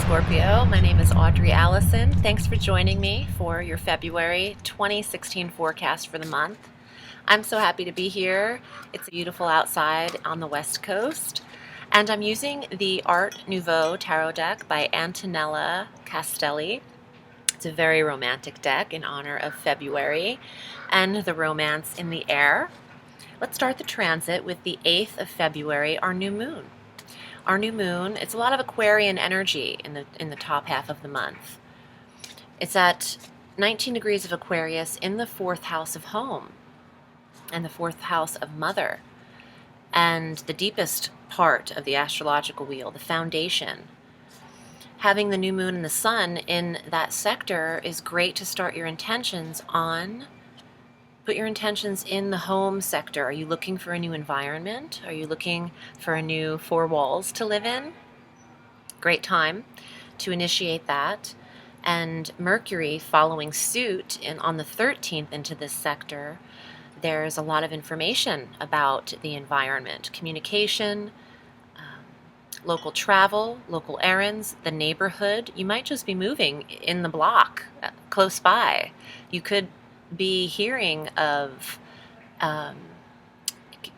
Scorpio. My name is Audrey Alison. Thanks for joining me for your February 2016 forecast for the month. I'm so happy to be here. It's beautiful outside on the West Coast. And I'm using the Art Nouveau Tarot deck by Antonella Castelli. It's a very romantic deck in honor of February and the romance in the air. Let's start the transit with the 8th of February, our new moon. Our new moon, it's a lot of Aquarian energy in the top half of the month. It's at 19 degrees of Aquarius in the 4th house of home and the 4th house of mother, and the deepest part of the astrological wheel, the foundation. Having the new moon and the sun in that sector is great to start your intentions on. Put your intentions in the home sector. Are you looking for a new environment? Are you looking for a new 4 walls to live in? Great time to initiate that. And Mercury following suit on the 13th into this sector, there's a lot of information about the environment, communication, local travel, local errands, the neighborhood. You might just be moving in the block close by. You could be hearing of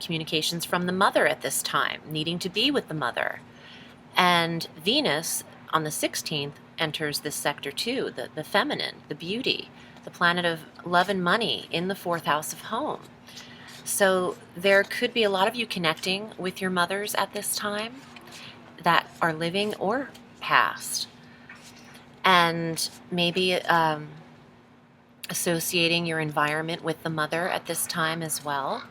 communications from the mother at this time, needing to be with the mother. And Venus on the 16th enters this sector too, the feminine, the beauty, the planet of love and money in the 4th house of home. So there could be a lot of you connecting with your mothers at this time that are living or past. And maybe associating your environment with the mother at this time as well.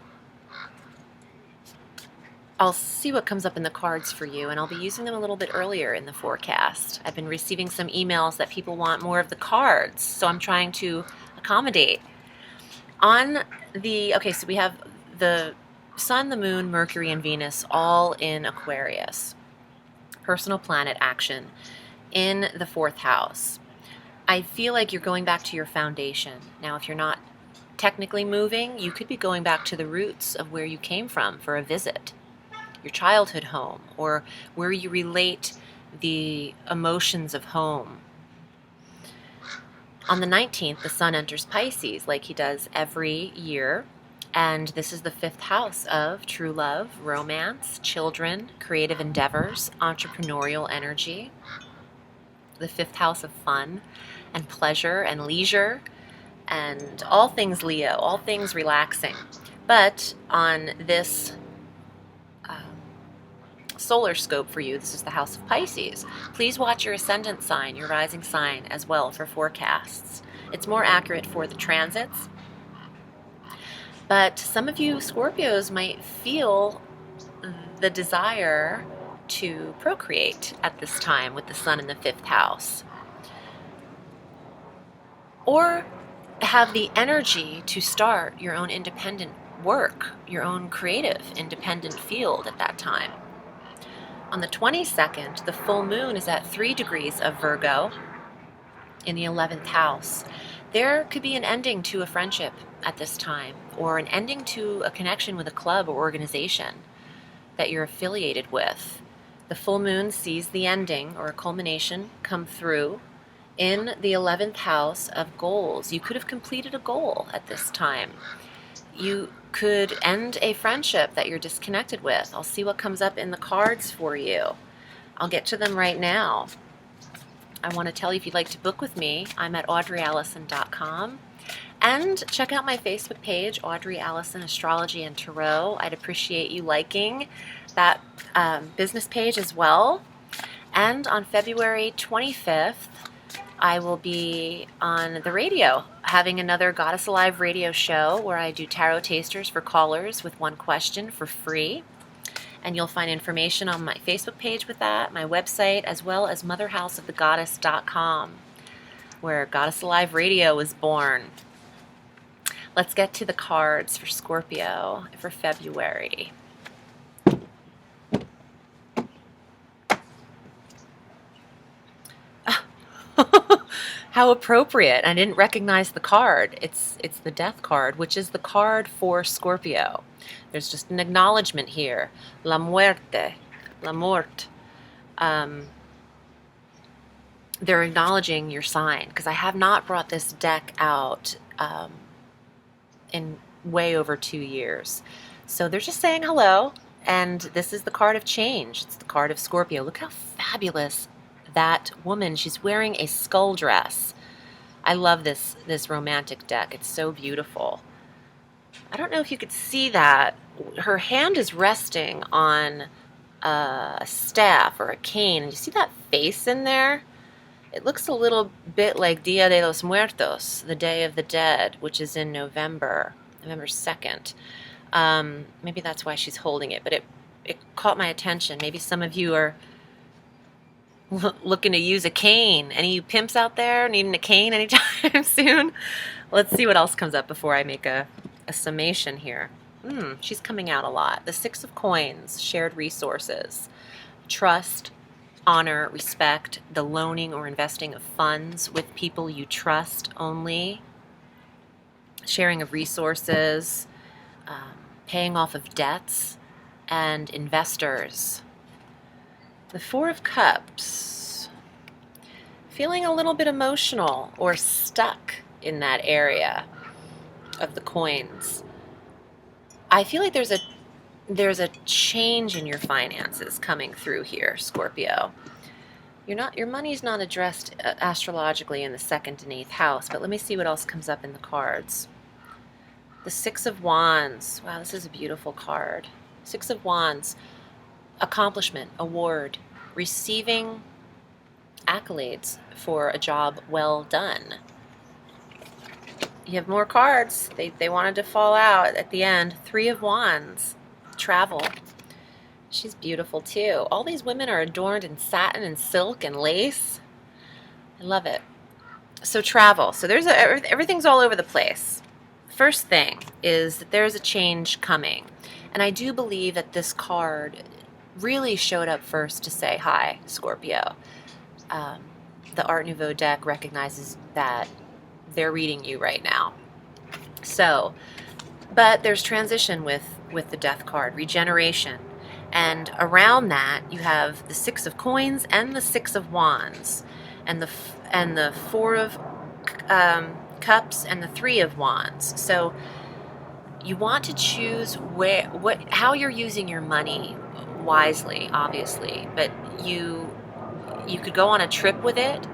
I'll see what comes up in the cards for you, and I'll be using them a little bit earlier in the forecast. I've been receiving some emails that people want more of the cards, so I'm trying to accommodate. So we have the Sun, the Moon, Mercury, and Venus all in Aquarius. Personal planet action in the 4th house. I feel like you're going back to your foundation. Now, if you're not technically moving, you could be going back to the roots of where you came from for a visit, your childhood home, or where you relate the emotions of home. On the 19th, the Sun enters Pisces like he does every year, and this is the 5th house of true love, romance, children, creative endeavors, entrepreneurial energy, the 5th house of fun and pleasure and leisure, and all things Leo, all things relaxing. But on this solar scope for you, this is the house of Pisces. Please watch your ascendant sign, your rising sign as well for forecasts. It's more accurate for the transits. But some of you Scorpios might feel the desire to procreate at this time with the sun in the 5th house, or have the energy to start your own independent work, your own creative independent field at that time. On the 22nd, the full moon is at 3 degrees of Virgo in the 11th house. There could be an ending to a friendship at this time, or an ending to a connection with a club or organization that you're affiliated with. The full moon sees the ending or a culmination come through in the 11th house of goals. You could have completed a goal at this time. You could end a friendship that you're disconnected with. I'll see what comes up in the cards for you. I'll get to them right now. I want to tell you, if you'd like to book with me, I'm at audreyalison.com. And check out my Facebook page, Audrey Alison Astrology and Tarot. I'd appreciate you liking that business page as well. And on February 25th, I will be on the radio having another Goddess Alive radio show where I do tarot tasters for callers with 1 question for free. And you'll find information on my Facebook page with that, my website, as well as motherhouseofthegoddess.com, where Goddess Alive Radio was born. Let's get to the cards for Scorpio for February. How appropriate. I didn't recognize the card. It's the Death card, which is the card for Scorpio. There's just an acknowledgement here. La muerte. La mort. they're acknowledging your sign, because I have not brought this deck out in way over 2 years. So they're just saying hello, and this is the card of change. It's the card of Scorpio. Look how fabulous that woman, she's wearing a skull dress. I love this romantic deck. It's so beautiful. I don't know if you could see that. Her hand is resting on a staff or a cane. And you see that face in there? It looks a little bit like Dia de los Muertos, the Day of the Dead, which is in November 2nd. Maybe that's why she's holding it, but it caught my attention. Maybe some of you are looking to use a cane. Any of you pimps out there needing a cane anytime soon? Let's see what else comes up before I make a summation here. She's coming out a lot. The Six of Coins, shared resources, trust, honor, respect, the loaning or investing of funds with people you trust only, sharing of resources, paying off of debts, and investors. The Four of Cups, feeling a little bit emotional or stuck in that area of the coins. I feel like there's a change in your finances coming through here, Scorpio. Your money's not addressed astrologically in the 2nd and 8th house, but let me see what else comes up in the cards. The Six of Wands. Wow, this is a beautiful card. Six of Wands. Accomplishment, award, receiving accolades for a job well done. You have more cards. They wanted to fall out at the end. Three of Wands. Travel. She's beautiful too. All these women are adorned in satin and silk and lace. I love it. So travel. So everything's all over the place. First thing is that there's a change coming. And I do believe that this card really showed up first to say hi, Scorpio. The Art Nouveau deck recognizes that they're reading you right now. So, but there's transition with the Death card, regeneration. And around that, you have the Six of Coins and the Six of Wands, and the Four of Cups and the Three of Wands. So you want to choose how you're using your money wisely, obviously, but you could go on a trip with it,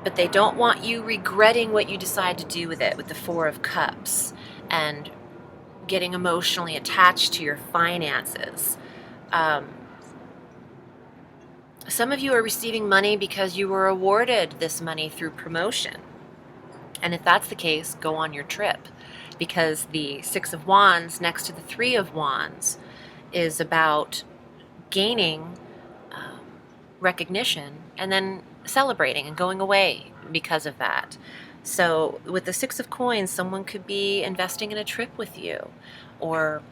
but they don't want you regretting what you decide to do with it, with the Four of Cups and getting emotionally attached to your finances. Some of you are receiving money because you were awarded this money through promotion. And if that's the case, go on your trip, because the Six of Wands next to the Three of Wands is about gaining recognition and then celebrating and going away because of that. So with the Six of Coins, someone could be investing in a trip with you, or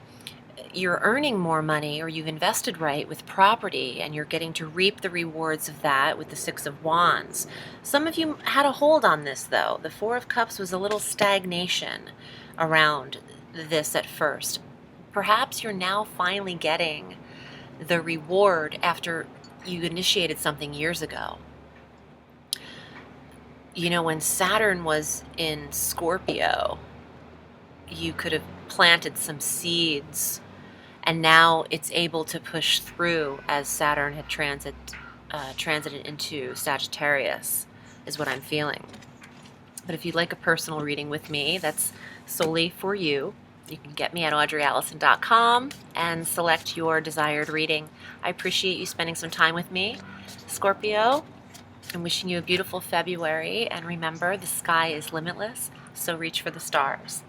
you're earning more money, or you've invested right with property and you're getting to reap the rewards of that with the Six of Wands. Some of you had a hold on this though. The Four of Cups was a little stagnation around this at first. Perhaps you're now finally getting the reward after you initiated something years ago. You know, when Saturn was in Scorpio, you could have planted some seeds, and now it's able to push through as Saturn had transited into Sagittarius, is what I'm feeling. But if you'd like a personal reading with me, that's solely for you. You can get me at audreyalison.com and select your desired reading. I appreciate you spending some time with me, Scorpio. I'm wishing you a beautiful February, and remember, the sky is limitless, so reach for the stars.